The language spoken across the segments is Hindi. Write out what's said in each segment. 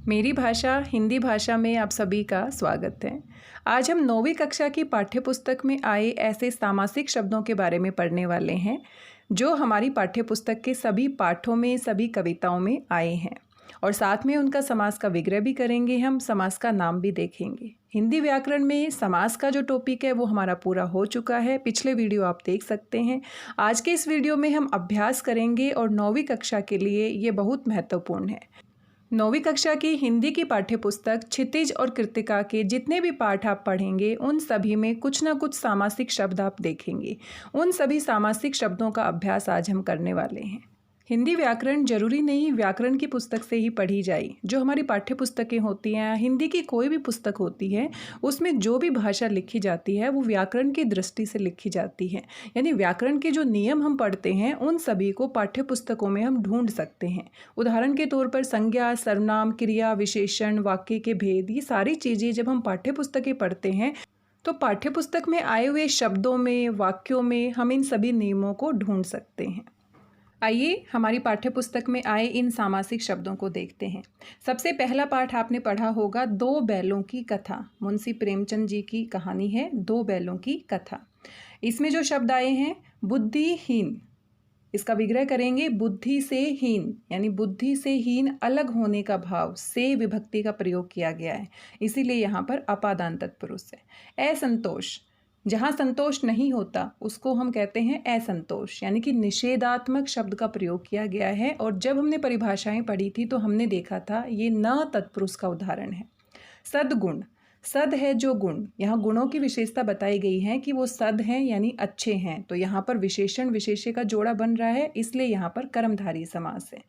मेरी भाषा हिंदी भाषा में आप सभी का स्वागत है। आज हम 9वीं कक्षा की पाठ्यपुस्तक में आए ऐसे सामासिक शब्दों के बारे में पढ़ने वाले हैं जो हमारी पाठ्यपुस्तक के सभी पाठों में, सभी कविताओं में आए हैं और साथ में उनका समास का विग्रह भी करेंगे। हम समास का नाम भी देखेंगे। हिंदी व्याकरण में समास का जो टॉपिक है वो हमारा पूरा हो चुका है, पिछले वीडियो आप देख सकते हैं। आज के इस वीडियो में हम अभ्यास करेंगे और 9वीं कक्षा के लिए ये बहुत महत्वपूर्ण है। 9वीं कक्षा की हिंदी की पाठ्यपुस्तक क्षितिज और कृतिका के जितने भी पाठ आप पढ़ेंगे उन सभी में कुछ ना कुछ सामासिक शब्द आप देखेंगे। उन सभी सामासिक शब्दों का अभ्यास आज हम करने वाले हैं। हिंदी व्याकरण जरूरी नहीं व्याकरण की पुस्तक से ही पढ़ी जाए। जो हमारी पाठ्यपुस्तकें होती हैं, हिंदी की कोई भी पुस्तक होती है, उसमें जो भी भाषा लिखी जाती है वो व्याकरण की दृष्टि से लिखी जाती है। यानी व्याकरण के जो नियम हम पढ़ते हैं उन सभी को पाठ्यपुस्तकों में हम ढूंढ सकते हैं। उदाहरण के तौर पर संज्ञा, सर्वनाम, क्रिया, विशेषण, वाक्य के भेद, ये सारी चीज़ें जब हम पाठ्यपुस्तकें पढ़ते हैं तो पाठ्यपुस्तक में आए हुए शब्दों में, वाक्यों में हम इन सभी नियमों को ढूंढ सकते हैं। आइए हमारी पाठ्यपुस्तक में आए इन सामासिक शब्दों को देखते हैं। सबसे पहला पाठ आपने पढ़ा होगा दो बैलों की कथा। मुंशी प्रेमचंद जी की कहानी है दो बैलों की कथा। इसमें जो शब्द आए हैं बुद्धिहीन, इसका विग्रह करेंगे बुद्धि से हीन, यानी बुद्धि से हीन अलग होने का भाव से विभक्ति का प्रयोग किया गया है, इसीलिए यहाँ पर अपादान तत्पुरुष है। असंतोष, जहाँ संतोष नहीं होता उसको हम कहते हैं असंतोष, यानी कि निषेधात्मक शब्द का प्रयोग किया गया है। और जब हमने परिभाषाएं पढ़ी थी तो हमने देखा था ये न तत्पुरुष का उदाहरण है। सद्गुण, सद है जो गुण, यहाँ गुणों की विशेषता बताई गई है कि वो सद हैं यानी अच्छे हैं, तो यहाँ पर विशेषण विशेष्य का जोड़ा बन रहा है, इसलिए यहाँ पर कर्मधारय समास है।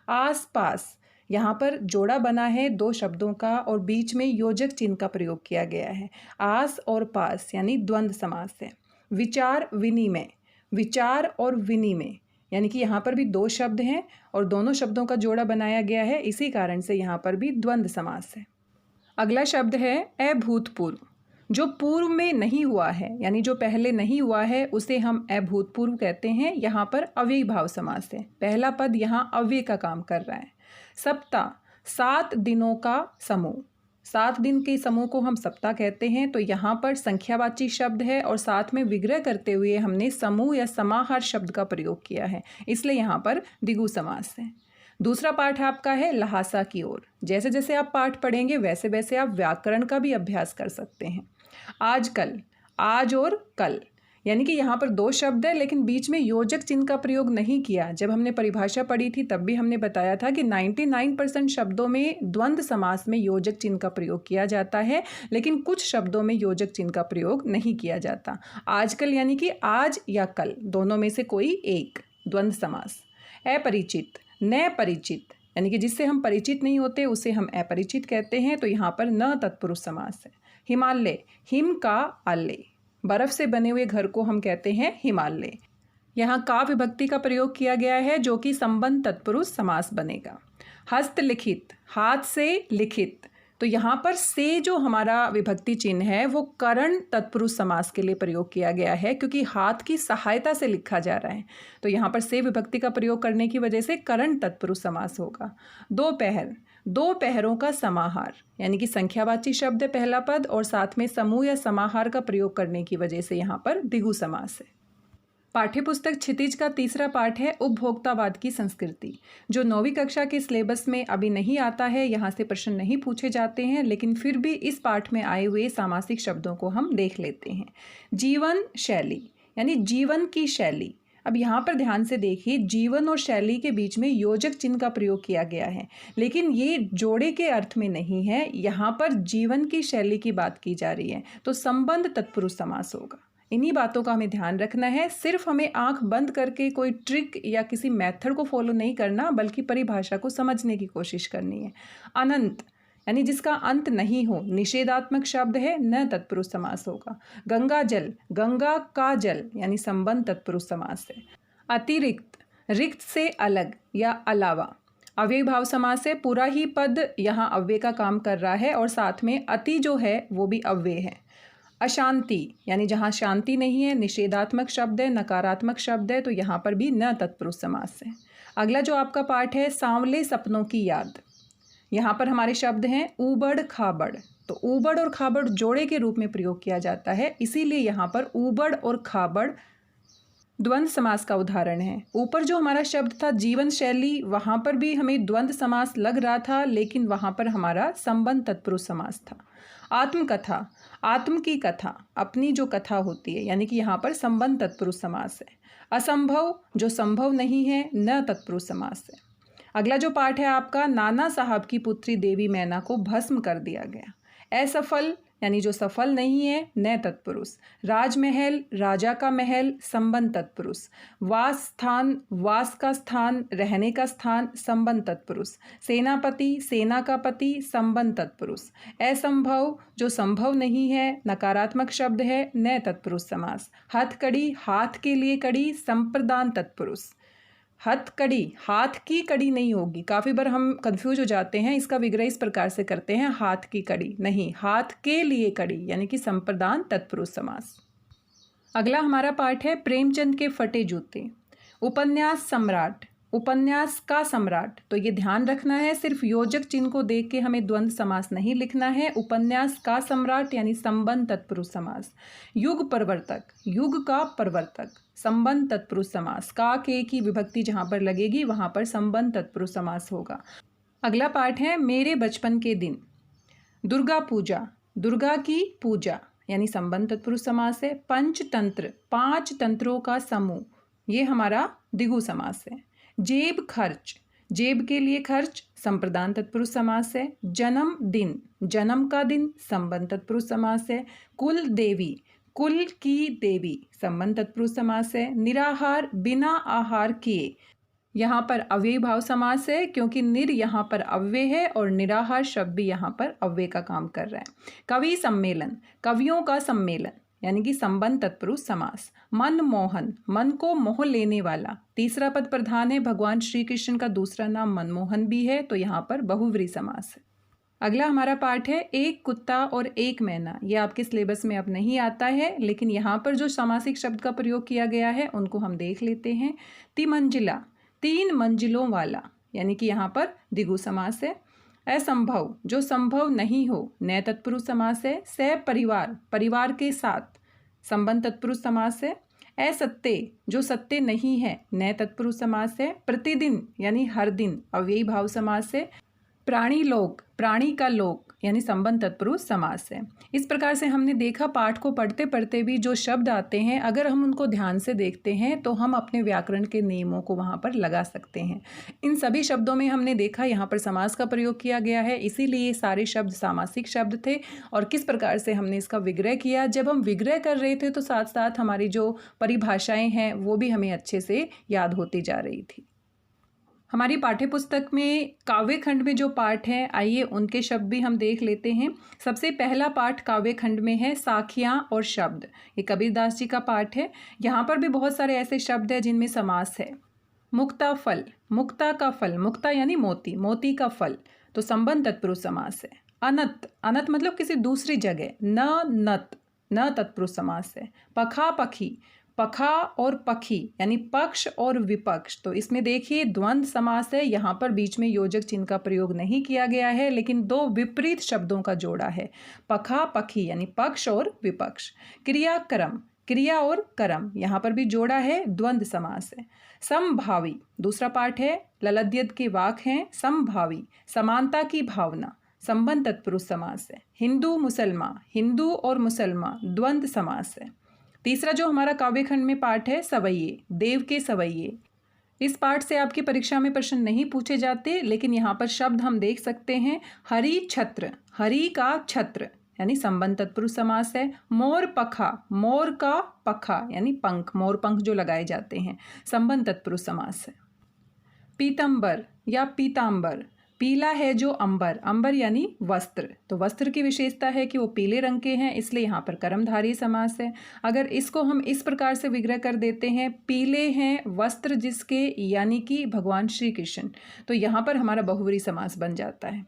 आस पास, यहाँ पर जोड़ा बना है दो शब्दों का और बीच में योजक चिन्ह का प्रयोग किया गया है। आस और पास यानी द्वंद्व समास है। विचार विनिमय, विचार और विनिमय, यानी कि यहाँ पर भी दो शब्द हैं और दोनों शब्दों का जोड़ा बनाया गया है, इसी कारण से यहाँ पर भी द्वंद्व समास है। अगला शब्द है अभूतपूर्व। जो पूर्व में नहीं हुआ है, यानी जो पहले नहीं हुआ है उसे हम अभूतपूर्व कहते हैं। यहाँ पर अव्ययी भाव समास है, पहला पद यहाँ अव्यय का काम कर रहा है। सप्ताह, 7 दिनों का समूह, 7 दिन के समूह को हम सप्ताह कहते हैं, तो यहाँ पर संख्यावाची शब्द है और साथ में विग्रह करते हुए हमने समूह या समाहार शब्द का प्रयोग किया है, इसलिए यहाँ पर द्विगु समास है। दूसरा पाठ आपका है लहासा की ओर। जैसे जैसे आप पाठ पढ़ेंगे वैसे वैसे आप व्याकरण का भी अभ्यास कर सकते हैं। आजकल, आज और कल, यानी कि यहाँ पर दो शब्द है लेकिन बीच में योजक चिन्ह का प्रयोग नहीं किया। जब हमने परिभाषा पढ़ी थी तब भी हमने बताया था कि 99% शब्दों में द्वंद्व समास में योजक चिन्ह का प्रयोग किया जाता है, लेकिन कुछ शब्दों में योजक चिन्ह का प्रयोग नहीं किया जाता। आजकल यानी कि आज या कल, दोनों में से कोई एक, द्वंद्व समास। अपरिचित, न परिचित, यानी कि जिससे हम परिचित नहीं होते उसे हम अपरिचित कहते हैं, तो यहाँ पर न तत्पुरुष समास है। हिमालय, हिम का आलय, बर्फ से बने हुए घर को हम कहते हैं हिमालय। यहाँ का विभक्ति का प्रयोग किया गया है जो कि संबंध तत्पुरुष समास बनेगा। हस्तलिखित, हाथ से लिखित, तो यहाँ पर से जो हमारा विभक्ति चिन्ह है वो करण तत्पुरुष समास के लिए प्रयोग किया गया है, क्योंकि हाथ की सहायता से लिखा जा रहा है, तो यहाँ पर से विभक्ति का प्रयोग करने की वजह से करण तत्पुरुष समास होगा। दोपहर, दो पहरों का समाहार, यानी कि संख्यावाची शब्द है पहला पद और साथ में समूह या समाहार का प्रयोग करने की वजह से यहाँ पर द्विगु समास है। पाठ्यपुस्तक क्षितिज का तीसरा पाठ है उपभोक्तावाद की संस्कृति, जो 9वीं कक्षा के सिलेबस में अभी नहीं आता है, यहाँ से प्रश्न नहीं पूछे जाते हैं, लेकिन फिर भी इस पाठ में आए हुए सामासिक शब्दों को हम देख लेते हैं। जीवन शैली, यानी जीवन की शैली। अब यहाँ पर ध्यान से देखिए, जीवन और शैली के बीच में योजक चिन्ह का प्रयोग किया गया है, लेकिन ये जोड़े के अर्थ में नहीं है। यहाँ पर जीवन की शैली की बात की जा रही है, तो संबंध तत्पुरुष समास होगा। इन्हीं बातों का हमें ध्यान रखना है। सिर्फ हमें आंख बंद करके कोई ट्रिक या किसी मेथड को फॉलो नहीं करना, बल्कि परिभाषा को समझने की कोशिश करनी है। अनंत, यानी जिसका अंत नहीं हो, निषेधात्मक शब्द है, न तत्पुरुष समास होगा। गंगा जल, गंगा का जल, यानी संबंध तत्पुरुष समास है। अतिरिक्त, रिक्त से अलग या अलावा, अव्ययी भाव समास है। पूरा ही पद यहाँ अव्यय का काम कर रहा है और साथ में अति जो है वो भी अव्यय है। अशांति, यानी जहाँ शांति नहीं है, निषेधात्मक शब्द है, नकारात्मक शब्द है, तो यहाँ पर भी न तत्पुरुष समास है। अगला जो आपका पाठ है सांवले सपनों की याद। यहाँ पर हमारे शब्द हैं ऊबड़ खाबड़। तो ऊबड़ और खाबड़ जोड़े के रूप में प्रयोग किया जाता है, इसीलिए यहाँ पर ऊबड़ और खाबड़ द्वंद्व समास का उदाहरण है। ऊपर जो हमारा शब्द था जीवन शैली, वहाँ पर भी हमें द्वंद्व समास लग रहा था, लेकिन वहाँ पर हमारा संबंध तत्पुरुष समास था। आत्मकथा, आत्म की कथा, अपनी जो कथा होती है, यानी कि यहाँ पर संबंध तत्पुरुष समास है। असंभव, जो संभव नहीं है, न तत्पुरुष समास है। अगला जो पाठ है आपका, नाना साहब की पुत्री देवी मैना को भस्म कर दिया गया। असफल, यानी जो सफल नहीं है, न तत्पुरुष। राजमहल, राजा का महल, संबंध तत्पुरुष। वास स्थान, वास का स्थान, रहने का स्थान, संबंध तत्पुरुष। सेनापति, सेना का पति, संबंध तत्पुरुष। असंभव, जो संभव नहीं है, नकारात्मक शब्द है, न तत्पुरुष समास। हथकड़ी, हाथ के लिए कड़ी, संप्रदान तत्पुरुष। हथकड़ी, हाथ की कड़ी नहीं होगी, काफ़ी बार हम कंफ्यूज हो जाते हैं, इसका विग्रह इस प्रकार से करते हैं, हाथ की कड़ी नहीं, हाथ के लिए कड़ी, यानी कि संप्रदान तत्पुरुष समास। अगला हमारा पाठ है प्रेमचंद के फटे जूते। उपन्यास सम्राट, उपन्यास का सम्राट, तो ये ध्यान रखना है, सिर्फ योजक चिन्ह को देख के हमें द्वंद्व समास नहीं लिखना है। उपन्यास का सम्राट यानी संबंध तत्पुरुष समास। युग परिवर्तक, युग का परिवर्तक, संबंध तत्पुरुष समास। का के की विभक्ति जहाँ पर लगेगी वहाँ पर संबंध तत्पुरुष समास होगा। अगला पाठ है मेरे बचपन के दिन। दुर्गा पूजा, दुर्गा की पूजा यानी संबंध तत्पुरुष समास है। पंचतंत्र, पांच तंत्रों का समूह, ये हमारा द्विगु समास है। जेब खर्च, जेब के लिए खर्च, संप्रदान तत्पुरुष समास है। जन्म दिन, जन्म का दिन, संबंध तत्पुरुष समास है। कुल देवी, कुल की देवी, संबंध तत्पुरुष समास है। निराहार, बिना आहार किए, यहाँ पर अव्ययी भाव समास है, क्योंकि निर यहाँ पर अव्यय है और निराहार शब्द भी यहाँ पर अव्यय का काम कर रहा है। कवि सम्मेलन, कवियों का सम्मेलन यानी कि संबंध तत्पुरुष समास। मनमोहन, मन को मोह लेने वाला, तीसरा पद प्रधान है, भगवान श्री कृष्ण का दूसरा नाम मनमोहन भी है, तो यहाँ पर बहुव्रीहि समास है। अगला हमारा पाठ है एक कुत्ता और एक मैना। ये आपके सिलेबस में अब नहीं आता है, लेकिन यहाँ पर जो सामासिक शब्द का प्रयोग किया गया है उनको हम देख लेते हैं। तिमंजिला, तीन मंजिलों वाला, यानी कि यहाँ पर द्विगु समास है। असंभव, जो संभव नहीं हो, नए तत्पुरुष समास है। सपरिवार, परिवार के साथ, संबंध तत्पुरुष समास है। असत्य, जो सत्य नहीं है, नए तत्पुरुष समास है। प्रतिदिन यानी हर दिन, अव्ययी भाव समास है। प्राणी लोक, प्राणी का लोक यानी संबंध तत्पुरुष समास है। इस प्रकार से हमने देखा पाठ को पढ़ते पढ़ते भी जो शब्द आते हैं, अगर हम उनको ध्यान से देखते हैं तो हम अपने व्याकरण के नियमों को वहाँ पर लगा सकते हैं। इन सभी शब्दों में हमने देखा यहाँ पर समास का प्रयोग किया गया है, इसीलिए सारे शब्द सामासिक शब्द थे। और किस प्रकार से हमने इसका विग्रह किया, जब हम विग्रह कर रहे थे तो साथ साथ हमारी जो परिभाषाएँ हैं वो भी हमें अच्छे से याद होती जा रही थी। हमारी पाठ्यपुस्तक में काव्य खंड में जो पाठ हैं, आइए उनके शब्द भी हम देख लेते हैं। सबसे पहला पाठ काव्य खंड में है साखियाँ और शब्द। ये कबीरदास जी का पाठ है। यहाँ पर भी बहुत सारे ऐसे शब्द हैं जिनमें समास है। मुक्ता फल, मुक्ता का फल, मुक्ता यानी मोती, मोती का फल, तो संबंध तत्पुरुष समास है। अनत, अनत मतलब किसी दूसरी जगह, न नत, न तत्पुरुष समास है। पखा पखी, पखा और पखी यानी पक्ष और विपक्ष, तो इसमें देखिए द्वंद्व समास है। यहाँ पर बीच में योजक चिन्ह का प्रयोग नहीं किया गया है, लेकिन दो विपरीत शब्दों का जोड़ा है, पखा पखी यानी पक्ष और विपक्ष। क्रिया कर्म, क्रिया और कर्म, यहाँ पर भी जोड़ा है, द्वंद्व समास है। समभावी, दूसरा पाठ है, ललद्यद के वाक हैं। समभावी, समानता की भावना, संबंध तत्पुरुष समास है। हिंदू मुसलमान, हिंदू और मुसलमान, द्वंद्व समास है। तीसरा जो हमारा काव्यखंड में पाठ है सवैये, देव के सवैये। इस पाठ से आपकी परीक्षा में प्रश्न नहीं पूछे जाते, लेकिन यहाँ पर शब्द हम देख सकते हैं। हरि छत्र, हरि का छत्र यानी संबंध तत्पुरुष समास है। मोर पखा, मोर का पखा यानी पंख, मोर पंख जो लगाए जाते हैं, संबंध तत्पुरुष समास है। पीतंबर या पीतांबर, पीला है जो अंबर, अंबर यानी वस्त्र, तो वस्त्र की विशेषता है कि वो पीले रंग के हैं, इसलिए यहाँ पर कर्मधारय समास है। अगर इसको हम इस प्रकार से विग्रह कर देते हैं, पीले हैं वस्त्र जिसके यानी कि भगवान श्री कृष्ण, तो यहाँ पर हमारा बहुव्रीहि समास बन जाता है।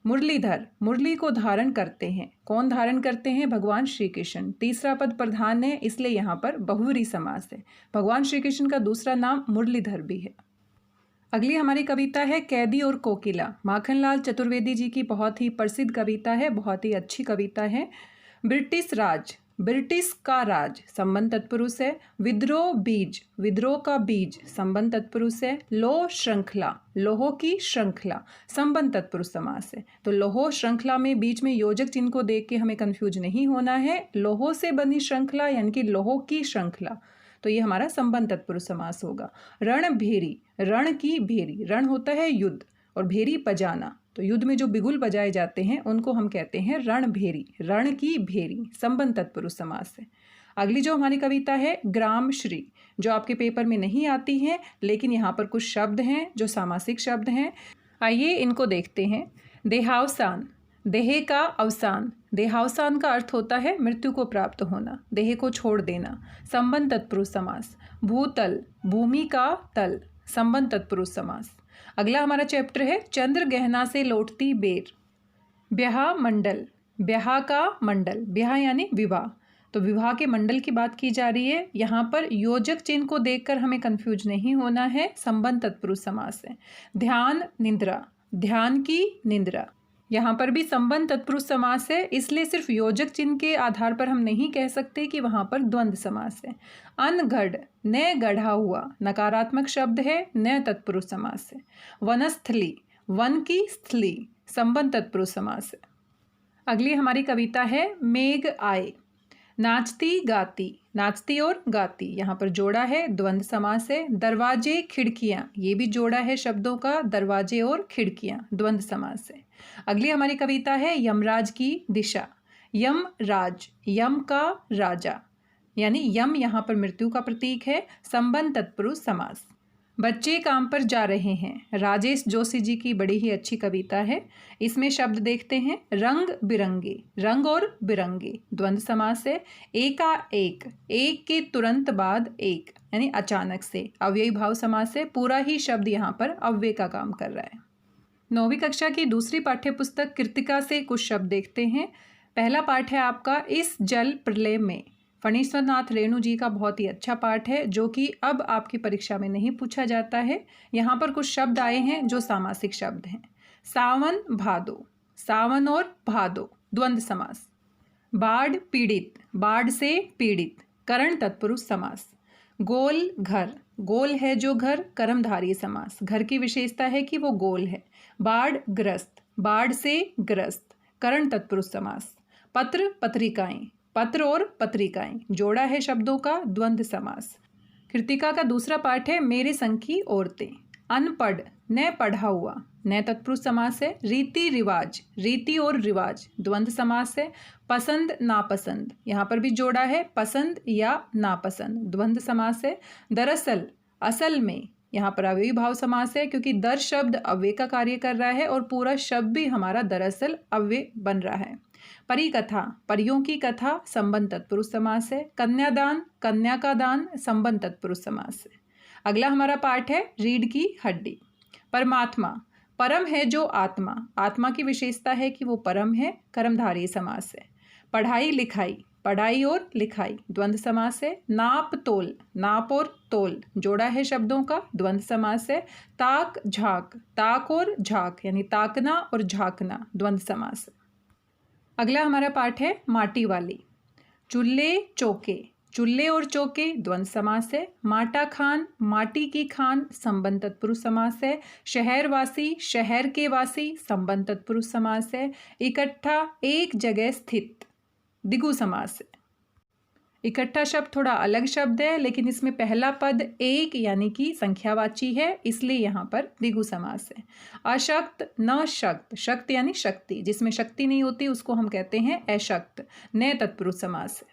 मुरलीधर, मुरली को धारण करते हैं, कौन धारण करते हैं? भगवान श्री कृष्ण, तीसरा पद प्रधान है, इसलिए यहाँ पर बहुव्रीहि समास है। भगवान श्री कृष्ण का दूसरा नाम मुरलीधर भी है। अगली हमारी कविता है कैदी और कोकिला। माखनलाल चतुर्वेदी जी की बहुत ही प्रसिद्ध कविता है, बहुत ही अच्छी कविता है। ब्रिटिश राज, ब्रिटिश का राज संबंध तत्पुरुष है। विद्रोह बीज, विद्रोह का बीज संबंध तत्पुरुष है। लोह श्रृंखला, लोहो की श्रृंखला संबंध तत्पुरुष समास है। तो लोहो श्रृंखला में बीच में योजक चिन्ह को देख के हमें कंफ्यूज नहीं होना है। लोहो से बनी श्रृंखला यानी कि लोहो की श्रृंखला, तो ये हमारा संबंध तत्पुरुष समास होगा। रण भेरी, रण की भेरी, रण होता है युद्ध और भेरी बजाना, तो युद्ध में जो बिगुल बजाए जाते हैं उनको हम कहते हैं रण भेरी, रण की भेरी संबंध तत्पुरुष समास है। अगली जो हमारी कविता है ग्राम श्री, जो आपके पेपर में नहीं आती है लेकिन यहाँ पर कुछ शब्द हैं जो सामासिक शब्द हैं, आइए इनको देखते हैं। देहावसान, देह का अवसान, देहावसान का अर्थ होता है मृत्यु को प्राप्त होना, देह को छोड़ देना, संबंध तत्पुरुष समास। भूतल, भूमि का तल संबंध तत्पुरुष समास। अगला हमारा चैप्टर है चंद्र गहना से लौटती बेर। ब्याह मंडल, ब्याह का मंडल, ब्याह यानी विवाह, तो विवाह के मंडल की बात की जा रही है। यहाँ पर योजक चिन्ह को देखकर हमें कंफ्यूज नहीं होना है, संबंध तत्पुरुष समास है। ध्यान निद्रा, ध्यान की निद्रा, यहाँ पर भी संबंध तत्पुरुष समास है, इसलिए सिर्फ योजक चिन्ह के आधार पर हम नहीं कह सकते कि वहाँ पर द्वंद्व समास है। अनगढ़, न गढ़ा हुआ, नकारात्मक शब्द है, न तत्पुरुष समास है। वनस्थली, वन की स्थली संबंध तत्पुरुष समास है। अगली हमारी कविता है मेघ आए। नाचती गाती, नाचती और गाती, यहाँ पर जोड़ा है, द्वंद्व समास है। दरवाजे खिड़कियाँ, ये भी जोड़ा है शब्दों का, दरवाजे और खिड़कियाँ द्वंद्व समास है। अगली हमारी कविता है यमराज की दिशा। यम राज, यम का राजा, यानी यम यहाँ पर मृत्यु का प्रतीक है, संबंध तत्पुरुष समास। बच्चे काम पर जा रहे हैं, राजेश जोशी जी की बड़ी ही अच्छी कविता है। इसमें शब्द देखते हैं रंग बिरंगे, रंग और बिरंगे द्वंद्व समास है। एकाएक, एक के तुरंत बाद एक यानी अचानक से, अव्ययी भाव समास है। पूरा ही शब्द यहाँ पर अव्यय का काम कर रहा है। 9वीं कक्षा की दूसरी पाठ्यपुस्तक कृतिका से कुछ शब्द देखते हैं। पहला पाठ है आपका इस जल प्रलय में। फणीश्वर नाथ रेणु जी का बहुत ही अच्छा पाठ है जो कि अब आपकी परीक्षा में नहीं पूछा जाता है। यहाँ पर कुछ शब्द आए हैं जो सामासिक शब्द हैं। सावन भादो, सावन और भादो द्वंद्व समास। बाढ़ पीड़ित, बाढ़ से पीड़ित करण तत्पुरुष समास। गोल घर, गोल है जो घर कर्मधारय समास, घर की विशेषता है कि वो गोल है। बाढ़ ग्रस्त, बाढ़ से ग्रस्त करण तत्पुरुष समास। पत्र पत्रिकाएं, पत्र और पत्रिकाएं जोड़ा है शब्दों का, द्वंद्व समास। कृतिका का दूसरा पाठ है मेरे संग की औरतें। अनपढ़, न पढ़ा हुआ, न तत्पुरुष समास है। रीति रिवाज, रीति और रिवाज द्वंद्व समास है। पसंद नापसंद, यहाँ पर भी जोड़ा है, पसंद या नापसंद द्वंद्व समास है। दरअसल, असल में, यहाँ पर अव्ययी भाव समास है क्योंकि दर शब्द अव्यय का कार्य कर रहा है और पूरा शब्द भी हमारा दरअसल अव्यय बन रहा है। परिकथा, परियों की कथा संबंध तत्पुरुष समास है। कन्यादान, कन्या का दान संबंध तत्पुरुष समास है। अगला हमारा पाठ है रीढ़ की हड्डी। परमात्मा, परम है जो आत्मा, आत्मा की विशेषता है कि वो परम है, कर्मधारय समास है। पढ़ाई लिखाई, पढ़ाई और लिखाई द्वंद्व समास है। नाप तोल, नाप और तोल जोड़ा है शब्दों का, द्वंद्व समास है। ताक झाक, ताक और झाक यानी ताकना और झाकना द्वंद्व समास है। अगला हमारा पाठ है माटी वाली। चूल्हे चौके, चूल्हे और चौके द्वंद्व समास है। माटा खान, माटी की खान संबंध तत्पुरुष समास है। शहरवासी, शहर के वासी संबंध तत्पुरुष समास है। इकट्ठा, एक जगह स्थित द्विगु समास है। इकट्ठा शब्द थोड़ा अलग शब्द है लेकिन इसमें पहला पद एक यानी कि संख्यावाची है, इसलिए यहाँ पर द्विगु समास है। अशक्त न शक्त, शक्त यानी शक्ति, जिसमें शक्ति नहीं होती उसको हम कहते हैं अशक्त, न तत्पुरुष समास है।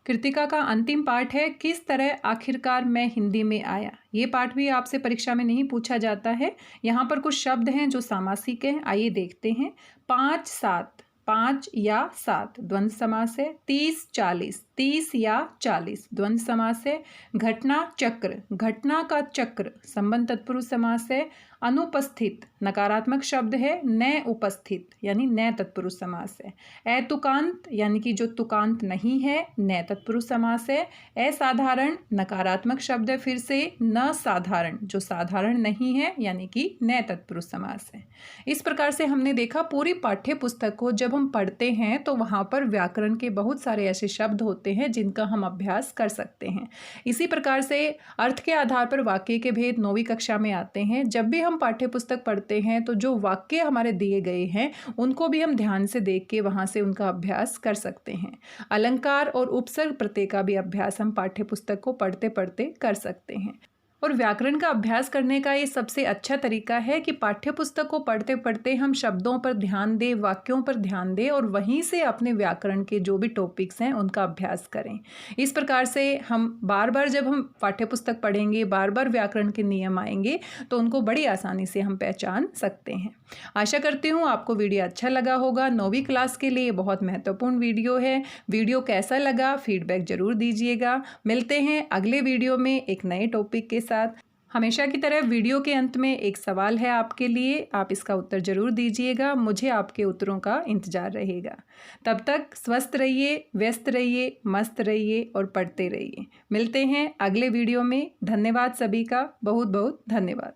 कृतिका का अंतिम पाठ है किस तरह आखिरकार मैं हिंदी में आया। ये पाठ भी आपसे परीक्षा में नहीं पूछा जाता है। यहाँ पर कुछ शब्द हैं जो सामासिक हैं, आइए देखते हैं। 5 7, 5 या 7 द्वंद्व समास है। 30 40, 30 या 40 द्वंद्व समास है। घटना चक्र, घटना का चक्र संबंध तत्पुरुष समास है। अनुपस्थित नकारात्मक शब्द है, न उपस्थित यानी न तत्पुरुष समास है। अतुकांत यानी कि जो तुकांत नहीं है, न तत्पुरुष समास है। असाधारण नकारात्मक शब्द है, फिर से न साधारण जो साधारण नहीं है यानी कि न तत्पुरुष समास है। इस प्रकार से हमने देखा पूरी पाठ्य पुस्तक को जब हम पढ़ते हैं तो वहाँ पर व्याकरण के बहुत सारे ऐसे शब्द होते हैं जिनका हम अभ्यास कर सकते हैं। इसी प्रकार से अर्थ के आधार पर वाक्य के भेद 9वीं कक्षा में आते हैं। जब भी हम पाठ्य पुस्तक पढ़ते हैं तो जो वाक्य हमारे दिए गए हैं उनको भी हम ध्यान से देख के वहाँ से उनका अभ्यास कर सकते हैं। अलंकार और उपसर्ग प्रत्यय का भी अभ्यास हम पाठ्य पुस्तक को पढ़ते पढ़ते कर सकते हैं। और व्याकरण का अभ्यास करने का ये सबसे अच्छा तरीका है कि पाठ्य पुस्तक को पढ़ते पढ़ते हम शब्दों पर ध्यान दें, वाक्यों पर ध्यान दें और वहीं से अपने व्याकरण के जो भी टॉपिक्स हैं उनका अभ्यास करें। इस प्रकार से हम बार बार जब हम पाठ्य पुस्तक पढ़ेंगे, बार बार व्याकरण के नियम आएंगे तो उनको बड़ी आसानी से हम पहचान सकते हैं। आशा करती हूँ आपको वीडियो अच्छा लगा होगा। 9वीं क्लास के लिए बहुत महत्वपूर्ण वीडियो है। वीडियो कैसा लगा फीडबैक जरूर दीजिएगा। मिलते हैं अगले वीडियो में एक नए टॉपिक के साथ। हमेशा की तरह वीडियो के अंत में एक सवाल है आपके लिए, आप इसका उत्तर जरूर दीजिएगा। मुझे आपके उत्तरों का इंतजार रहेगा। तब तक स्वस्थ रहिए, व्यस्त रहिए, मस्त रहिए और पढ़ते रहिए। मिलते हैं अगले वीडियो में। धन्यवाद सभी का, बहुत बहुत धन्यवाद।